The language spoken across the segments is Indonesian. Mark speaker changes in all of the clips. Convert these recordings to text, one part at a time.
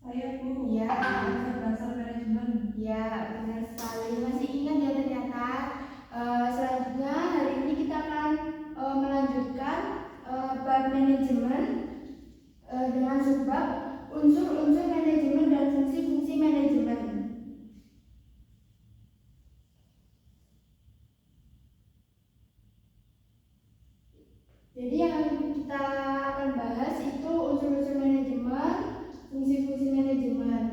Speaker 1: Saya Bu.
Speaker 2: Ya.
Speaker 1: Dasar manajemen.
Speaker 2: Ya, benar sekali. Masih ingat ya ternyata. Selanjutnya hari ini kita akan melanjutkan bab manajemen dengan subbab unsur-unsur manajemen dan fungsi-fungsi manajemen. Jadi yang kita akan bahas itu unsur-unsur manajemen, fungsi-fungsi manajemen.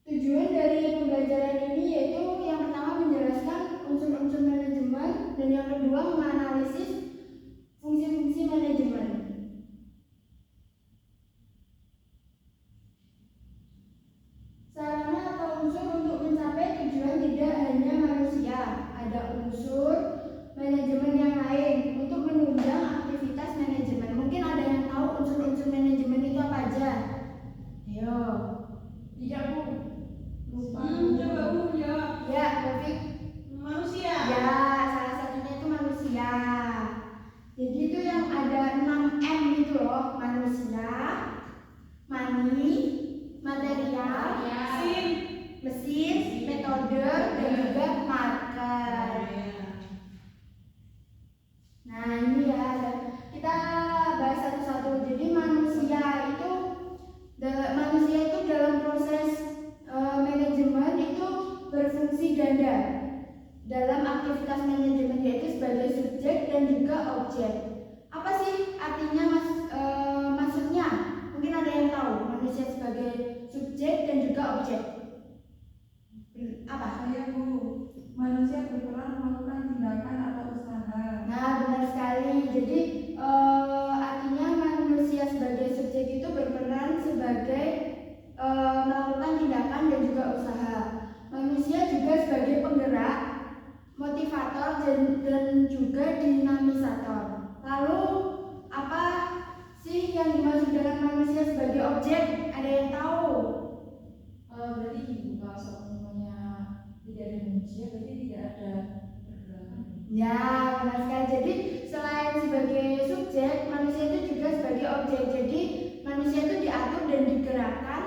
Speaker 2: Tujuan dari pembelajaran ini yaitu yang pertama menjelaskan unsur-unsur manajemen dan yang kedua menganalisis fungsi-fungsi manajemen. Sarana atau unsur untuk mencapai tujuan tidak hanya manusia, ada unsur manajemen yang lain untuk menunjang aktivitas manajemen. Mungkin ada yang tahu unsur-unsur manajemen itu apa aja? Ayo.
Speaker 1: Tidak Bu. Lupa.
Speaker 2: Coba Bu jawab. Ya, Taufik.
Speaker 1: Manusia.
Speaker 2: Ya, salah satunya itu manusia. Jadi itu yang ada 6M itu loh, manusia, mani, material, mesin, metode, dan juga marker. Nah ini ya, kita bahas satu-satu. Jadi manusia itu dalam proses manajemen itu berfungsi ganda dalam aktivitas manajemen, yaitu sebagai subjek dan juga objek. Apa sih artinya maksudnya? Mungkin ada yang tahu manusia sebagai subjek dan juga objek. Apa?
Speaker 1: Saya Bu. Manusia berperan melakukan tindakan atau usaha.
Speaker 2: Nah benar sekali. Jadi artinya manusia sebagai subjek itu berperan sebagai melakukan tindakan dan juga usaha. Manusia juga sebagai penggerak, motivator dan juga dinamisator. Lalu apa sih yang dimaksud dengan manusia sebagai objek? Ada yang tahu?
Speaker 1: Berarti Ibu kalau semuanya tidak ada manusia berarti tidak ada pergerakan.
Speaker 2: Ya benar sekali. Jadi selain sebagai subjek, manusia itu juga sebagai objek. Jadi manusia itu diatur dan digerakkan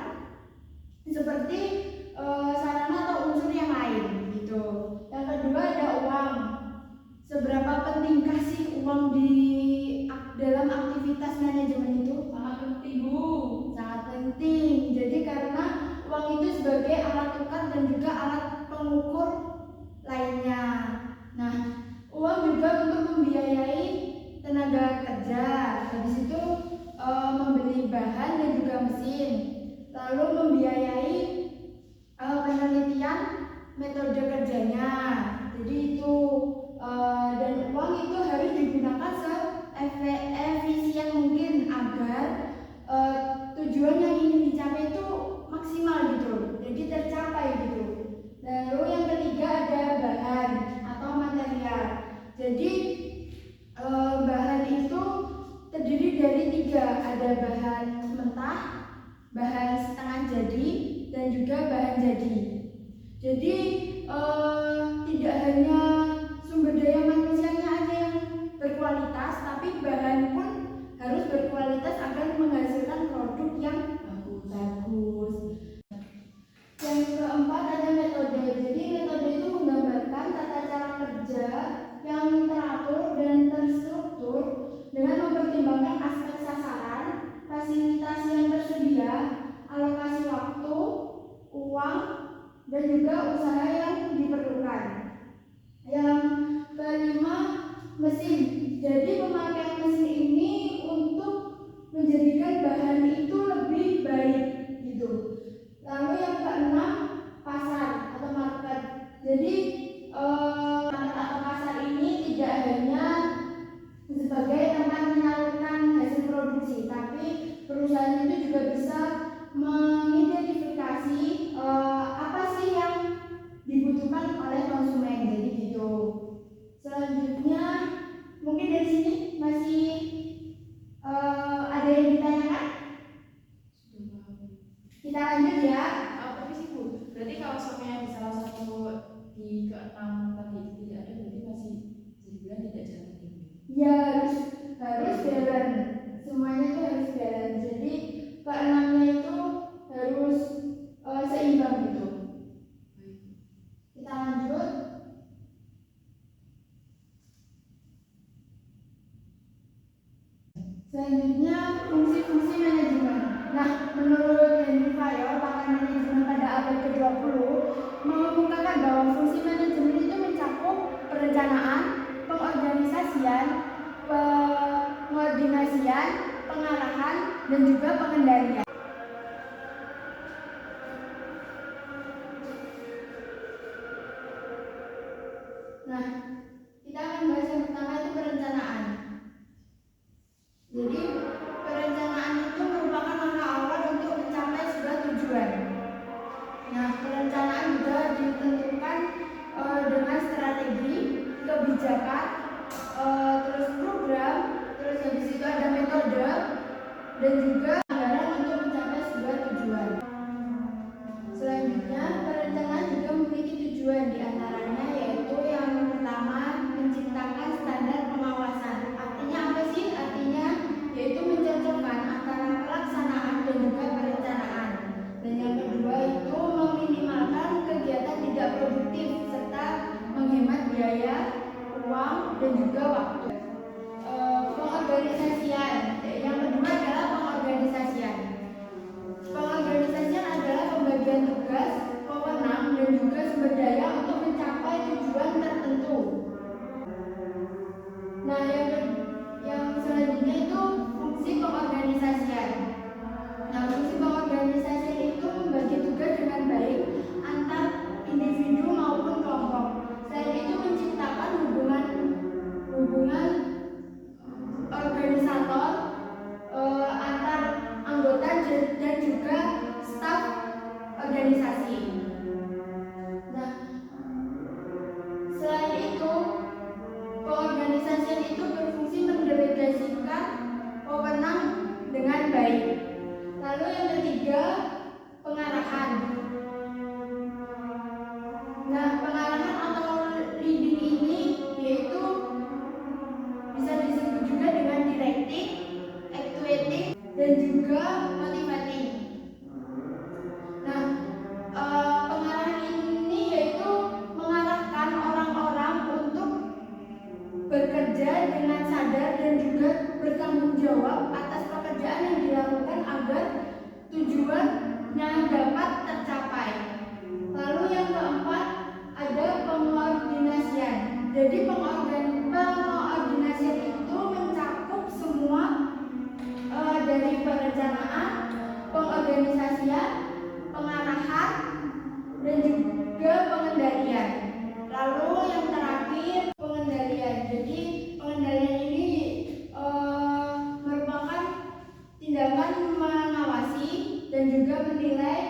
Speaker 2: seperti sarana atau unsur yang lain gitu. Yang kedua ada uang. Seberapa pentingkah sih uang di dalam aktivitas manajemen itu?
Speaker 1: Sangat penting Bu.
Speaker 2: Sangat penting. Jadi karena uang itu sebagai alat tukar dan juga alat pengukur lainnya. Nah, uang juga untuk membiayai tenaga kerja. Habis itu membeli bahan dan juga mesin. Lalu membiayai penelitian metode kerjanya. Jadi itu dan uang itu harus digunakan seefisien mungkin agar tujuan yang ingin dicapai itu maksimal gitu, jadi tercapai gitu. Lalu yang ketiga ada bahan atau material. Jadi bahan itu terdiri dari 3, ada bahan mentah, bahan setengah jadi, dan juga bahan jadi. Jadi tidak hanya sumber daya manusianya aja yang berkualitas, tapi bahan pun harus berkualitas agar menghasilkan produk yang bagus. Yang keempat ada metode. Jadi metode itu menggambarkan tata cara kerja yang teratur dan terstruktur dengan mempertimbangkan aspek sasaran, fasilitas yang tersedia, alokasi waktu, uang, dan juga usaha yang diperlukan. Yang kelima, mesin. Jadi pemakaian mesin ini untuk menjadikan bahan itu lebih baik gitu. Lalu yang keenam, pasar atau market. Jadi market atau pasar ini tidak hanya sebagai tempat menyalurkan hasil produksi, tapi perusahaan itu juga bisa mengidentifikasi apa sih yang dibutuhkan fungsi-fungsi manajemen. Nah, menurut Henry Fayol, pakar manajemen pada abad ke-20, mengemukakan bahwa fungsi manajemen itu mencakup perencanaan, pengorganisasian, pengordinasian, pengarahan, dan juga pengendalian. Nah, kita akan bahas yang pertama itu perencanaan. Jadi, perencanaan itu merupakan langkah awal untuk mencapai sebuah tujuan. Nah, perencanaan juga ditentukan dengan strategi, kebijakan, terus program, terus habis itu ada metode, dan juga anggaran untuk mencapai sebuah tujuan. Selanjutnya, perencanaan juga memiliki tujuan, diantaranya yaitu yang pertama, menciptakan standar pengawasan. Artinya apa sih? Artinya yaitu mencocokkan antara pelaksanaan dan juga perencanaan. Dan yang kedua itu meminimalkan kegiatan tidak produktif serta menghemat biaya, uang, dan juga waktu. Pengorganisasian. Yang kedua adalah pengorganisasian. Pengorganisasian adalah pembagian tugas, wewenang, dan juga sumber daya untuk mencapai tujuan tertentu. Nah, yang selanjutnya itu fungsi pengorganisasian. Nah, fungsi pengorganisasian itu membagi tugas dengan baik antar individu maupun kelompok. Selain itu menciptakan hubungan organisator antar anggota dan juga staf organisasi. Nah, selain itu pengorganisasian itu berfungsi mendelegasikan wewenang dengan baik. Lalu yang ketiga, pengarahan. Nah, pengarahan atau leading ini yaitu bisa disebut juga dengan directing, actuating, dan juga motivating. Nah, pengarahan ini yaitu mengarahkan orang-orang untuk bekerja dengan sadar dan juga bertanggung jawab atas pekerjaan yang dilakukan agar tujuannya dapat tercapai. Lalu yang keempat ada pengordinasian. Jadi pengordinasian itu mencakup semua dari perencanaan, pengorganisasian, pengarahan, dan juga pengendalian. Lalu yang terakhir pengendalian. Jadi pengendalian ini merupakan tindakan mengawasi dan juga menilai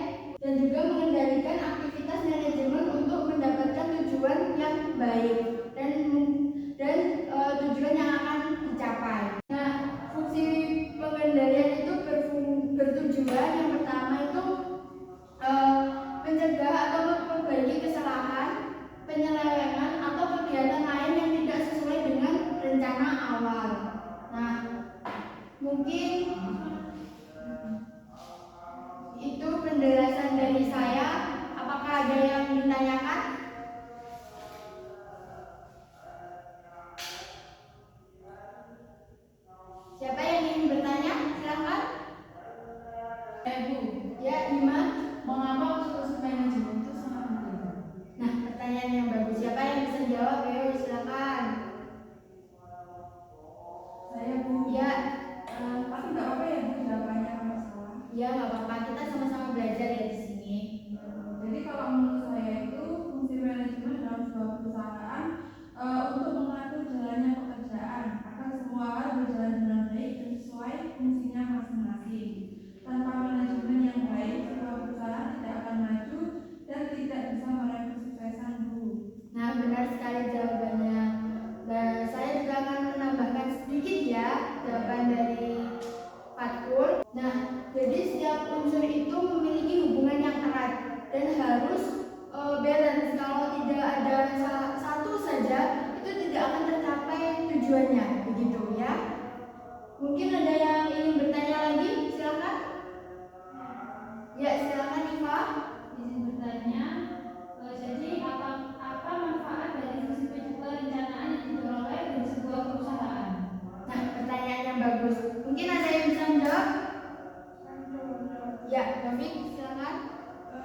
Speaker 2: dan juga mengendalikan aktivitas manajemen untuk mendapatkan tujuan yang baik dan tujuan yang akan dicapai. Nah, fungsi pengendalian itu bertujuan yang pertama itu mencegah atau memperbaiki kesalahan, penyelewengan atau kegiatan lain yang tidak sesuai dengan rencana awal. Nah, mungkin itu penjelasan dari saya. Apakah ada yang ditanyakan? Siapa yang ingin bertanya? Silakan.
Speaker 1: Bu,
Speaker 2: Ya, Ima.
Speaker 1: mengapa unsur manajemen itu sangat penting?
Speaker 2: Nah, pertanyaan yang bagus. Siapa yang bisa jawab? Ayo, silakan.
Speaker 1: Saya, Bu.
Speaker 2: Ya.
Speaker 1: Tapi nggak apa-apa ya, Bu, jawabannya kalau salah.
Speaker 2: Ya, nggak apa-apa. Kita sama-sama belajar ya di sini.
Speaker 1: Jadi kalau menurut saya itu fungsi manajemen dalam sebuah perusahaan untuk mengatur jalannya pekerjaan agar semua hal berjalan dengan baik dan sesuai fungsinya masing-masing. Tanpa manajemen yang baik, sebuah perusahaan tidak akan maju dan tidak bisa meraih kesuksesan, Bu.
Speaker 2: Nah, benar sekali jawabannya. Dan saya juga akan menambahkan sedikit ya jawaban dari Fatkul. Nah, jadi setiap unsur itu memiliki hubungan yang erat dan harus balance. Kalau tidak ada satu saja, itu tidak akan tercapai tujuannya, begitu ya. Mungkin ada yang ingin bertanya lagi, silakan. Ya, silakan Iva.
Speaker 1: Izin bertanya, jadi apa manfaat dari fungsi perencanaan yang diperoleh dari sebuah perusahaan?
Speaker 2: Nah, pertanyaan yang bagus. Mungkin ada yang bisa menjawab?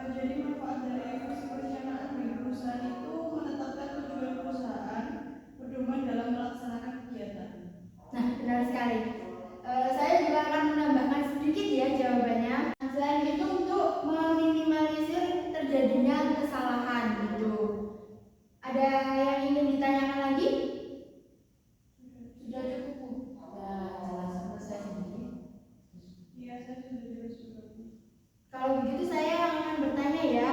Speaker 1: Jadi manfaat dari evaluasi perencanaan bagi perusahaan itu menetapkan tujuan perusahaan, pedoman dalam melaksanakan kegiatan.
Speaker 2: Nah, benar sekali. Saya juga akan menambahkan sedikit ya jawabannya. Selain itu untuk meminimalisir terjadinya kesalahan gitu. Ada yang ingin ditanyakan lagi? Sudah cukup, Bu?
Speaker 3: Ya, jelas menurut saya sendiri.
Speaker 1: Iya, saya sudah jelas juga.
Speaker 2: Kalau begitu saya akan bertanya ya.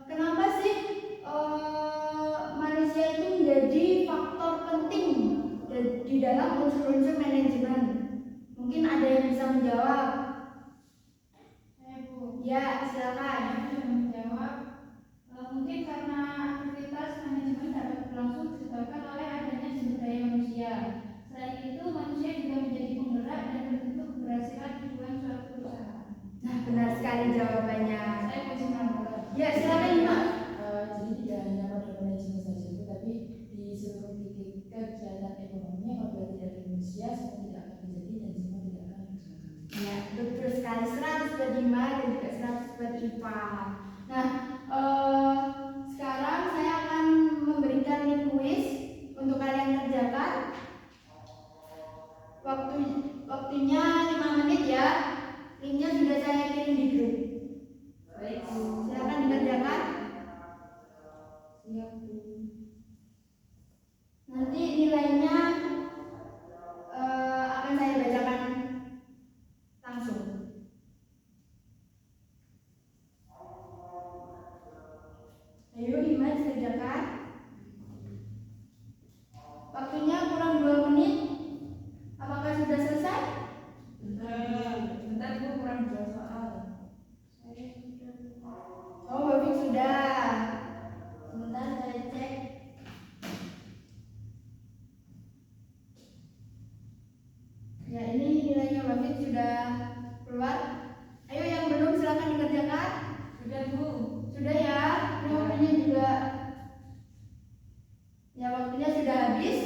Speaker 2: Kenapa sih manusia itu menjadi faktor penting di dalam unsur-unsur manajemen? Mungkin ada yang bisa menjawab.
Speaker 4: Saya Bu.
Speaker 2: Ya, silakan.
Speaker 4: Saya bisa menjawab. Mungkin karena aktivitas manajemen dapat berlangsung disebabkan oleh adanya sumber daya manusia. Selain itu, manusia juga menjadi penggerak dan bentuk keberhasilan tujuan suatu perusahaan.
Speaker 2: Nah, benar sekali jawabannya.
Speaker 4: Saya bisa menambahkan.
Speaker 2: Ya, silakan Mbak.
Speaker 3: Jadi tidak hanya pada manajemen saja itu, tapi di seluruh titik kegiatan ekonomi apabila tidak ada manusia, semua tidak akan terjadi dan semua tidak akan berjalan.
Speaker 2: Ya, betul sekali. 100 buat IMA dan juga 100 buat IPA. Nah, sekarang saya akan memberikan link kuis untuk kalian kerjakan. Waktunya 5 menit ya. Linknya sudah saya kirim di grup.
Speaker 3: Baik,
Speaker 2: Silakan dikerjakan.
Speaker 3: siap Bu.
Speaker 2: Nanti nilainya akan saya bacakan langsung. Ayo Iman dikerjakan. Waktunya kurang 2 menit. Apakah sudah selesai?
Speaker 3: Bentar Bu, kurang 2 soal.
Speaker 4: Saya sudah.
Speaker 2: Oh, Babik sudah. Sebentar saya cek. Ya, ini nilainya Babik sudah keluar. Ayo yang belum silakan dikerjakan.
Speaker 3: Sudah Bu.
Speaker 2: Sudah ya. Ini waktunya juga. Ya, waktunya sudah habis.